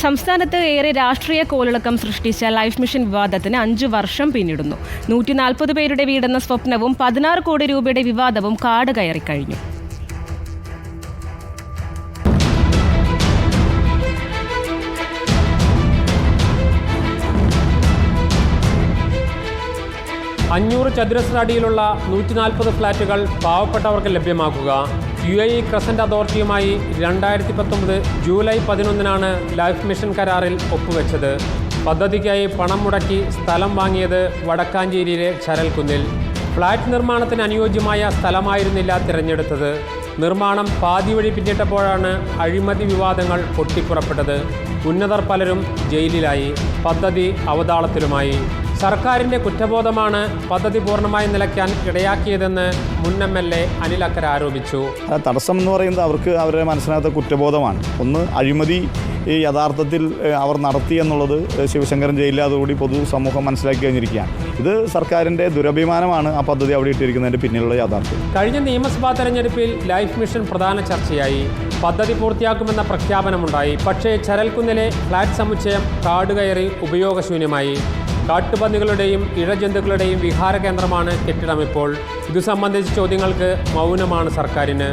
സംസ്ഥാനത്ത് ഏറെ രാഷ്ട്രീയ കോളിളക്കം സൃഷ്ടിച്ച ലൈഫ് മിഷൻ വിവാദത്തിന് 5 വർഷം പിന്നിടുന്നു. 140 പേരുടെ വീടെന്ന സ്വപ്നവും 16 കോടി രൂപയുടെ വിവാദവും കാട് കയറിക്കഴിഞ്ഞു. ചതുരശ്ര അടിയിലുള്ള 140 ഫ്ളാറ്റുകൾ പാവപ്പെട്ടവർക്ക് ലഭ്യമാക്കുക. UAE ക്രസന്റ് അതോറിറ്റിയുമായി 2019 ജൂലൈ 11 ലൈഫ് മിഷൻ കരാറിൽ ഒപ്പുവെച്ചത്. പദ്ധതിക്കായി പണം മുടക്കി സ്ഥലം വാങ്ങിയത് വടക്കാഞ്ചേരിയിലെ ചരൽക്കുന്നിൽ. ഫ്ളാറ്റ് നിർമ്മാണത്തിന് അനുയോജ്യമായ സ്ഥലമായിരുന്നില്ല തിരഞ്ഞെടുത്തത്. നിർമ്മാണം പാതി വഴി പിന്നിട്ടപ്പോഴാണ് അഴിമതി വിവാദങ്ങൾ പൊട്ടിപ്പുറപ്പെട്ടത്. ഉന്നതർ പലരും ജയിലിലായി, പദ്ധതി അവതാളത്തിലുമായി. സർക്കാരിൻ്റെ കുറ്റബോധമാണ് പദ്ധതി പൂർണ്ണമായി നിലയ്ക്കാൻ ഇടയാക്കിയതെന്ന് മുൻ MLA അനിൽ അക്കര ആരോപിച്ചു. തടസ്സം എന്ന് പറയുന്നത് അവർക്ക് അവരുടെ മനസ്സിനകത്ത് കുറ്റബോധമാണ്. ഒന്ന്, അഴിമതി യഥാർത്ഥത്തിൽ അവർ നടത്തി എന്നുള്ളത് ശിവശങ്കരൻ ജയിലിലാതോടുകൂടി പൊതുസമൂഹം മനസ്സിലാക്കി കഴിഞ്ഞിരിക്കുകയാണ്. ഇത് സർക്കാരിൻ്റെ ദുരഭിമാനമാണ് ആ പദ്ധതി അവിടെ ഇട്ടിരിക്കുന്നതിൻ്റെ പിന്നിലുള്ള യാഥാർത്ഥ്യം. കഴിഞ്ഞ നിയമസഭാ തെരഞ്ഞെടുപ്പിൽ ലൈഫ് മിഷൻ പ്രധാന ചർച്ചയായി. പദ്ധതി പൂർത്തിയാക്കുമെന്ന പ്രഖ്യാപനമുണ്ടായി. പക്ഷേ ചരൽക്കുന്നിലെ ഫ്ളാറ്റ് സമുച്ചയം കാടുകയറി ഉപയോഗശൂന്യമായി. കാട്ടുപന്നികളുടെയും ഇഴജന്തുക്കളുടെയും വിഹാര കേന്ദ്രമാണ് കെട്ടിടം ഇപ്പോൾ. ഇതു സംബന്ധിച്ച ചോദ്യങ്ങൾക്ക് മൗനമാണ് സർക്കാരിന്.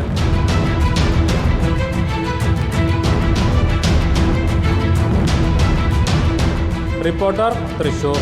റിപ്പോർട്ടർ, തൃശൂർ.